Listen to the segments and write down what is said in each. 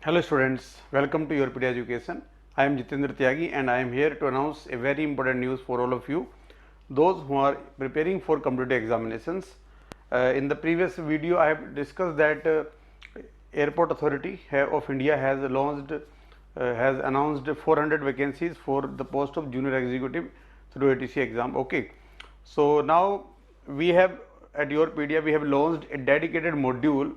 Hello students, welcome to Europedia Education. I am Jitendra Tyagi and I am here to announce a very important news for all of you, those who are preparing for competitive examinations. In the previous video, I have discussed that Airport Authority of India has announced 400 vacancies for the post of junior executive through ATC exam. Okay, so now we have at Europedia we have launched a dedicated module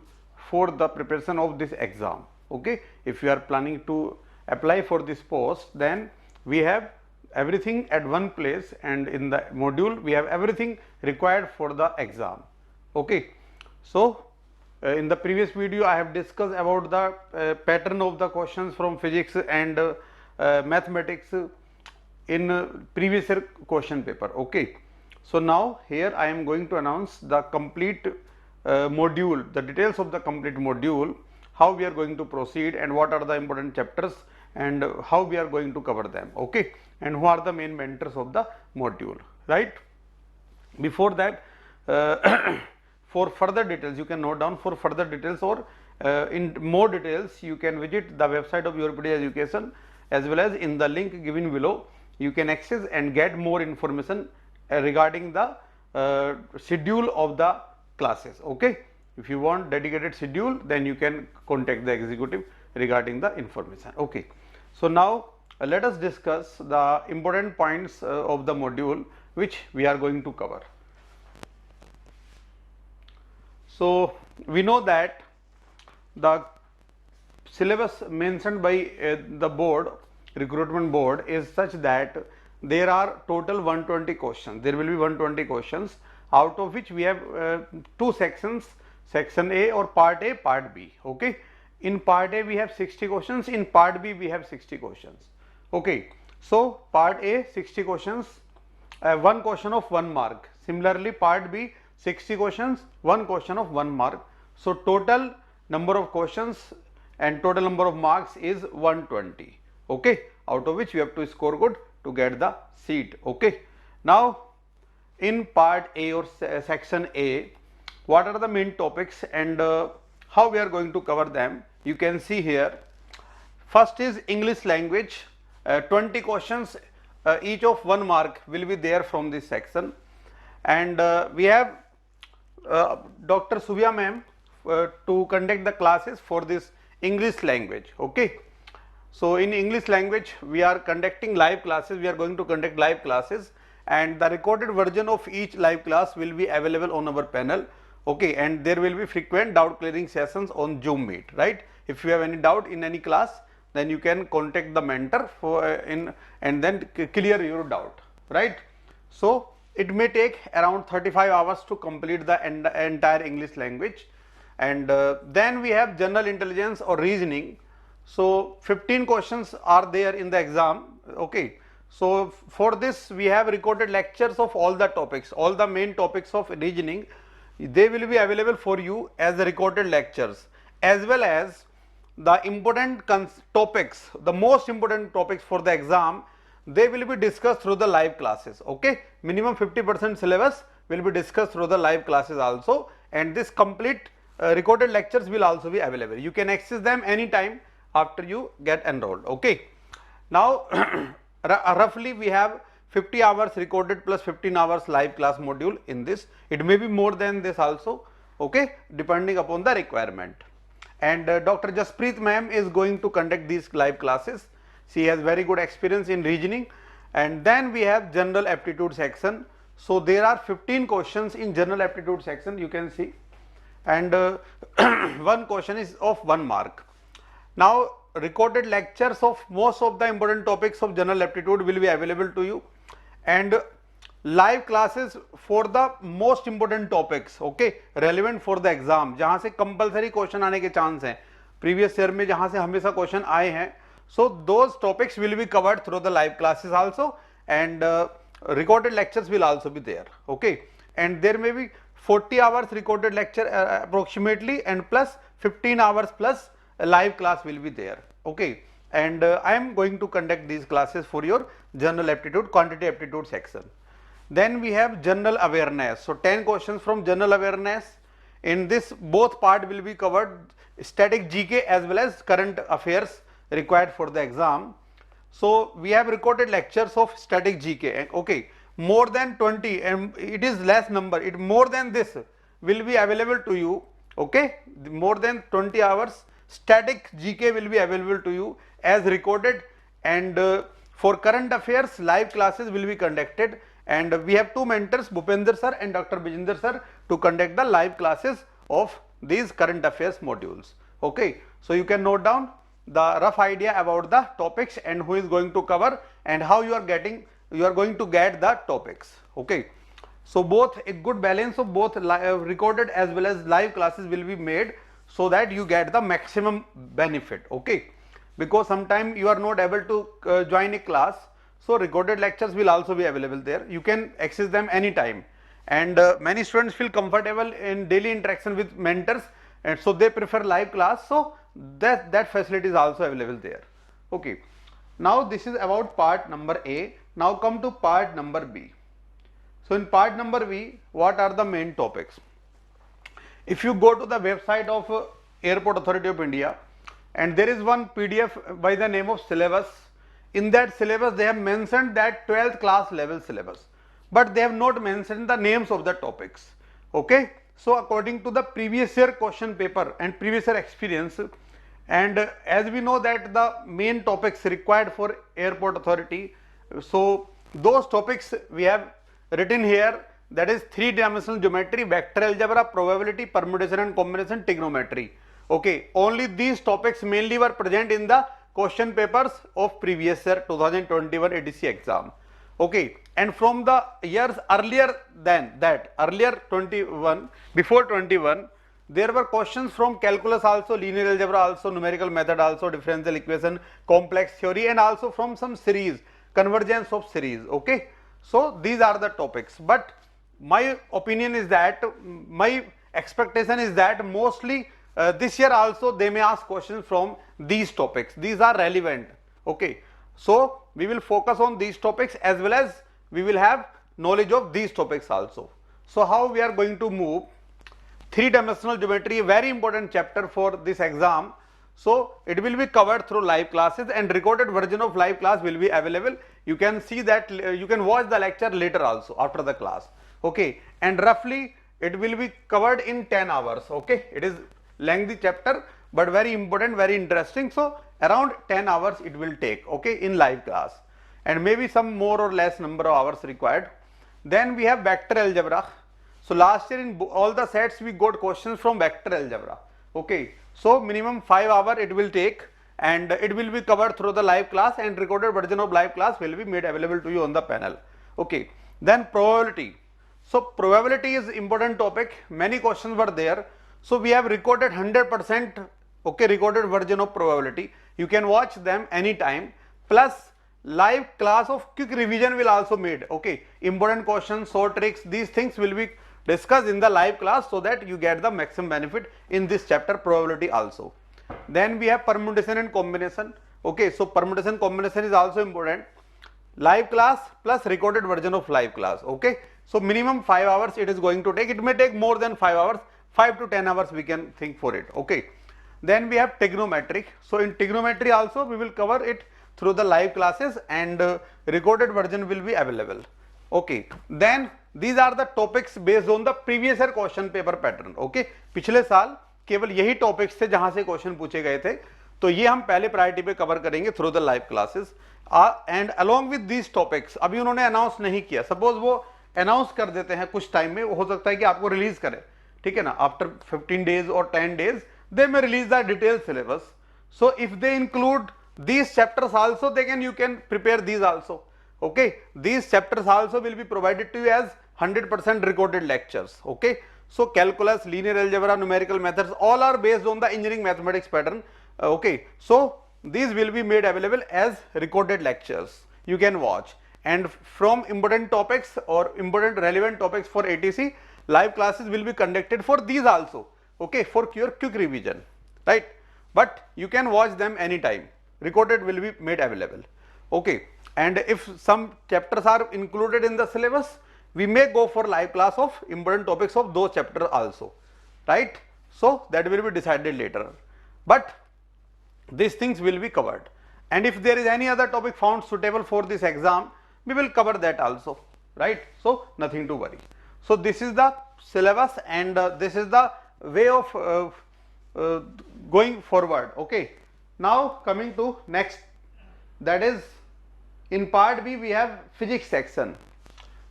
for the preparation of this exam. Okay, if you are planning to apply for this post, then we have everything at one place, and in the module we have everything required for the exam. Okay, so in the previous video I have discussed about the pattern of the questions from physics and mathematics in previous year question paper. Okay, so now here I am going to announce the complete module, the details of the complete module, how we are going to proceed and what are the important chapters and how we are going to cover them. Okay, and who are the main mentors of the module, right? Before that, for further details you can note down, for further details or in more details you can visit the website of Europedia Education, as well as in the link given below you can access and get more information regarding the schedule of the classes. Okay, if you want dedicated schedule, then you can contact the executive regarding the information. Okay, so now let us discuss the important points of the module which we are going to cover. So we know that the syllabus mentioned by the board, recruitment board, is such that there are total 120 questions. There will be 120 questions, out of which we have two sections, section A or part A, part B. Okay, in part A we have 60 questions, in part B we have 60 questions. Okay, so part A 60 questions, one question of 1 mark. Similarly, part B 60 questions, one question of 1 mark. So total number of questions and total number of marks is 120. Okay, out of which you have to score good to get the seat. Okay, now in part A or section A, what are the main topics and how we are going to cover them? You can see here. First is English language, 20 questions, each of 1 mark will be there from this section, and we have Dr. Suvya ma'am to conduct the classes for this English language. Okay, so in English language we are conducting live classes, we are going to conduct live classes, and the recorded version of each live class will be available on our panel. Okay, and there will be frequent doubt clearing sessions on Zoom Meet, right? If you have any doubt in any class, then you can contact the mentor for and then clear your doubt, right? So it may take around 35 hours to complete the entire English language, and then we have general intelligence or reasoning. So 15 questions are there in the exam. Okay, so for this we have recorded lectures of all the topics, all the main topics of reasoning. They will be available for you as the recorded lectures, as well as the important topics, the most important topics for the exam, they will be discussed through the live classes. Okay, minimum 50% syllabus will be discussed through the live classes also, and this complete recorded lectures will also be available. You can access them anytime after you get enrolled. Okay, now roughly we have 50 hours recorded plus 15 hours live class module in this. It may be more than this also, okay, depending upon the requirement. And Dr. Jaspreet ma'am is going to conduct these live classes. She has very good experience in reasoning. And then we have general aptitude section. So there are 15 questions in general aptitude section, you can see, and one question is of 1 mark. Now recorded lectures of most of the important topics of general aptitude will be available to you, and live classes for the most important topics, okay, relevant for the exam, जहाँ से compulsory question आने के chance हैं, previous year में जहाँ से हमेशा question आए हैं. So those topics will be covered through the live classes also, and recorded lectures will also be there. Okay, and there may be 40 hours recorded lecture approximately, and plus 15 hours plus a live class will be there. Okay, and I am going to conduct these classes for your general aptitude, quantity aptitude section. Then we have general awareness. So 10 questions from general awareness. In this both part will be covered, static GK as well as current affairs required for the exam. So we have recorded lectures of static GK. Okay, more than 20, and it is less number, it more than this will be available to you. Okay, more than 20 hours static GK will be available to you as recorded, and for current affairs live classes will be conducted, and we have two mentors, Bhupender sir and Dr. Bijinder sir, to conduct the live classes of these current affairs modules. Okay, so you can note down the rough idea about the topics and who is going to cover and how you are going to get the topics. Okay, so both a good balance of both recorded as well as live classes will be made, so that you get the maximum benefit. Okay, because sometimes you are not able to join a class, so recorded lectures will also be available there. You can access them anytime, and many students feel comfortable in daily interaction with mentors, and so they prefer live class, so that facility is also available there. Okay, now this is about part number A. Now come to part number B. So in part number B, what are the main topics? If you go to the website of Airport Authority of India, and there is one PDF by the name of syllabus. In that syllabus they have mentioned that 12th class level syllabus, but they have not mentioned the names of the topics. Okay, so according to the previous year question paper and previous year experience, and as we know that the main topics required for Airport Authority, so those topics we have written here, that is 3-dimensional geometry, vector algebra, probability, permutation and combination, trigonometry. Okay, only these topics mainly were present in the question papers of previous year 2021 ADC exam. Okay, and from the years earlier than that, earlier 21, before 21, there were questions from calculus also, linear algebra also, numerical method also, differential equation, complex theory, and also from some series, convergence of series. Okay, so these are the topics, but my opinion is that, my expectation is that mostly this year also they may ask questions from these topics. These are relevant. Okay, so we will focus on these topics as well as we will have knowledge of these topics also. So how we are going to move? 3-dimensional geometry, a very important chapter for this exam. So it will be covered through live classes, and recorded version of live class will be available. You can see that, you can watch the lecture later also after the class. Okay, and roughly it will be covered in 10 hours. Okay, it is lengthy chapter but very important, very interesting. So around 10 hours it will take, okay, in live class, and maybe some more or less number of hours required. Then we have vector algebra. So last year in all the sets we got questions from vector algebra. Okay, so minimum 5 hours it will take, and it will be covered through the live class, and recorded version of live class will be made available to you on the panel. Okay, then probability. So probability is important topic, many questions were there. So we have recorded 100%, okay, recorded version of probability. You can watch them anytime, plus live class of quick revision will also made. Okay, important questions, short tricks, these things will be discussed in the live class, so that you get the maximum benefit in this chapter probability also. Then we have permutation and combination. Okay, so permutation combination is also important. Live class plus recorded version of live class. Okay, so minimum 5 hours it is going to take. It may take more than 5 hours, 5 to 10 hours we can think for it. Okay, then we have trigonometry. So in trigonometry also we will cover it through the live classes, and recorded version will be available. Okay, then these are the topics based on the previous year question paper pattern. Okay, पिछले साल केवल यही topics थे जहां से question पूछे गए थे, तो ये हम पहले प्रायोरिटी पे कवर करेंगे through the live classes. And along with these topics, अभी उन्होंने अनाउंस नहीं किया, सपोज वो अनाउंस कर देते हैं कुछ टाइम में, हो सकता है कि आपको रिलीज करें, ठीक है ना, आफ्टर 15 days और 10 days they may release the detailed syllabus. So if they include these chapters also, you can prepare these also. Okay, these chapters also will be provided to you as 100% recorded lectures. Okay, so calculus, linear algebra, numerical methods, all are based on the engineering mathematics pattern. Okay, so these will be made available as recorded lectures, you can watch. And from important topics or important relevant topics for ATC, live classes will be conducted for these also. Okay, for your quick revision, right? But you can watch them anytime, recorded will be made available. Okay, and if some chapters are included in the syllabus, we may go for live class of important topics of those chapters also, right? So that will be decided later. but these things will be covered, and if there is any other topic found suitable for this exam, we will cover that also, right? So nothing to worry. So this is the syllabus, and this is the way of going forward. Okay, now coming to next, that is in part B we have physics section.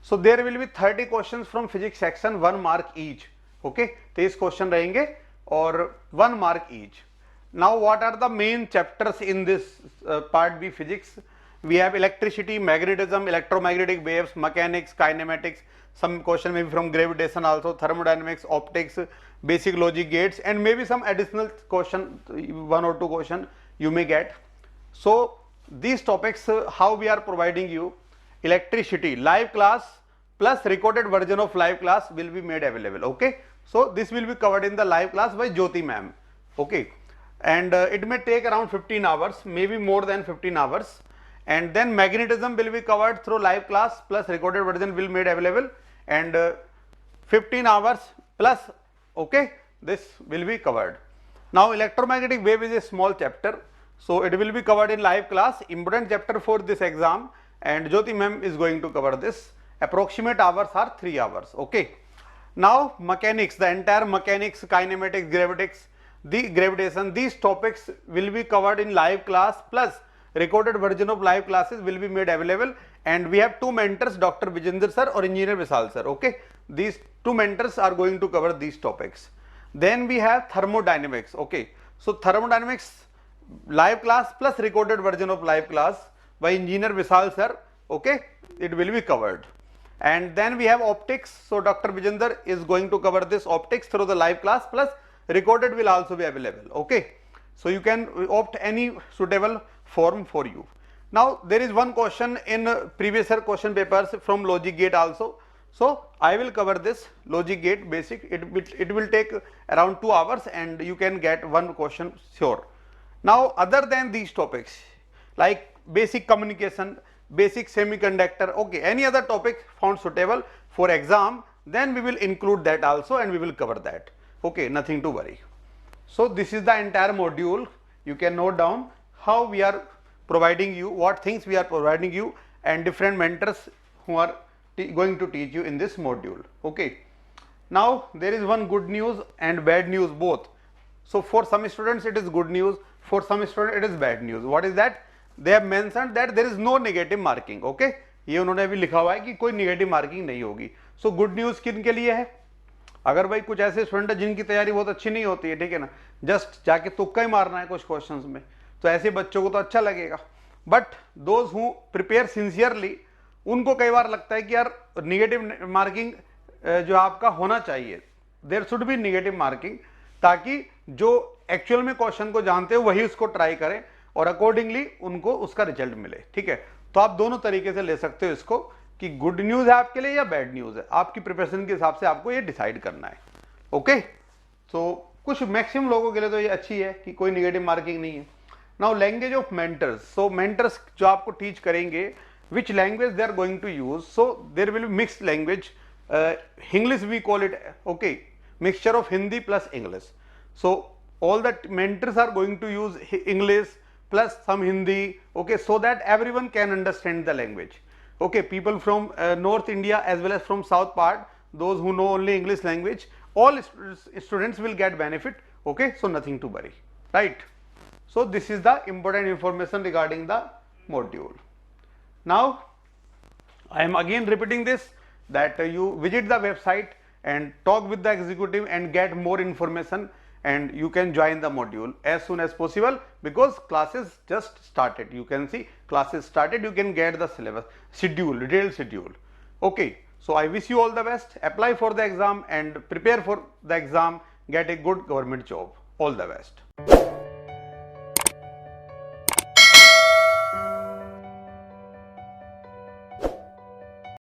So there will be 30 questions from physics section, 1 mark each. Okay, 30 question रहेंगे और 1 mark each. Now what are the main chapters in this part B physics? We have electricity, magnetism, electromagnetic waves, mechanics, kinematics, some question maybe from gravitation also, thermodynamics, optics, basic logic gates, and maybe some additional question, 1 or 2 question you may get. So these topics, how we are providing you: electricity live class plus recorded version of live class will be made available. Okay, so this will be covered in the live class by Jyoti ma'am. Okay, and it may take around 15 hours, maybe more than 15 hours. And then magnetism will be covered through live class plus recorded version will be made available, and 15 hours plus. Okay, this will be covered. Now electromagnetic wave is a small chapter, so it will be covered in live class, important chapter for this exam, and Jyoti ma'am is going to cover this. Approximate hours are 3 hours. Okay, now mechanics, the entire mechanics, kinematics, gravitation, these topics will be covered in live class plus recorded version of live classes will be made available, and we have 2 mentors, Dr. Vijender sir or Engineer Vishal sir. Okay, these 2 mentors are going to cover these topics. Then we have thermodynamics. Okay, so thermodynamics live class plus recorded version of live class by Engineer Vishal sir. Okay, it will be covered. And then we have optics, so Dr. Vijender is going to cover this optics through the live class plus recorded will also be available. Okay, so you can opt any suitable form for you. Now there is one question in previous year question papers from logic gate also, so I will cover this logic gate basic. It will take around 2 hours and you can get one question sure. Now other than these topics like basic communication, basic semiconductor, okay, any other topic found suitable for exam, then we will include that also and we will cover that. Okay, nothing to worry. So this is the entire module. You can note down how we are providing you, what things we are providing you, and different mentors who are going to teach you in this module. Okay, now there is one good news and bad news both. So for some students it is good news, for some students it is bad news. What is that? They have mentioned that there is no negative marking. Okay, ये उन्होंने अभी लिखा हुआ है कि कोई negative marking नहीं होगी. सो गुड न्यूज किन के लिए है? अगर भाई कुछ ऐसे स्टूडेंट है जिनकी तैयारी बहुत अच्छी नहीं होती है, ठीक है ना, जस्ट जाके तुक्का ही मारना है कुछ क्वेश्चंस में, तो ऐसे बच्चों को तो अच्छा लगेगा. But those who prepare sincerely, उनको कई बार लगता है कि यार निगेटिव मार्किंग जो आपका होना चाहिए, there should be negative marking, ताकि जो एक्चुअल में क्वेश्चन को जानते हो वही उसको ट्राई करें और अकॉर्डिंगली उनको उसका रिजल्ट मिले. ठीक है, तो आप दोनों तरीके से ले सकते हो इसको कि गुड न्यूज है आपके लिए या बैड न्यूज है, आपकी प्रिपरेशन के हिसाब से आपको ये डिसाइड करना है. ओके, तो कुछ मैक्सिमम लोगों के लिए तो ये अच्छी है कि कोई नेगेटिव मार्किंग नहीं है. Now language of mentors, so mentors जो आपको टीच करेंगे which language they are going to use, so there will be mixed language, English we call it, okay, mixture of Hindi plus English. So all the mentors are going to use English plus some Hindi, okay, so that everyone can understand the language. Okay, people from North India as well as from South part, those who know only English language, all students will get benefit. Okay, so nothing to worry, right? So this is the important information regarding the module. Now I am again repeating this, that you visit the website and talk with the executive and get more information, and you can join the module as soon as possible because classes just started. You can see classes started, you can get the syllabus schedule, detailed schedule. Okay, so I wish you all the best. Apply for the exam and prepare for the exam. Get a good government job. All the best.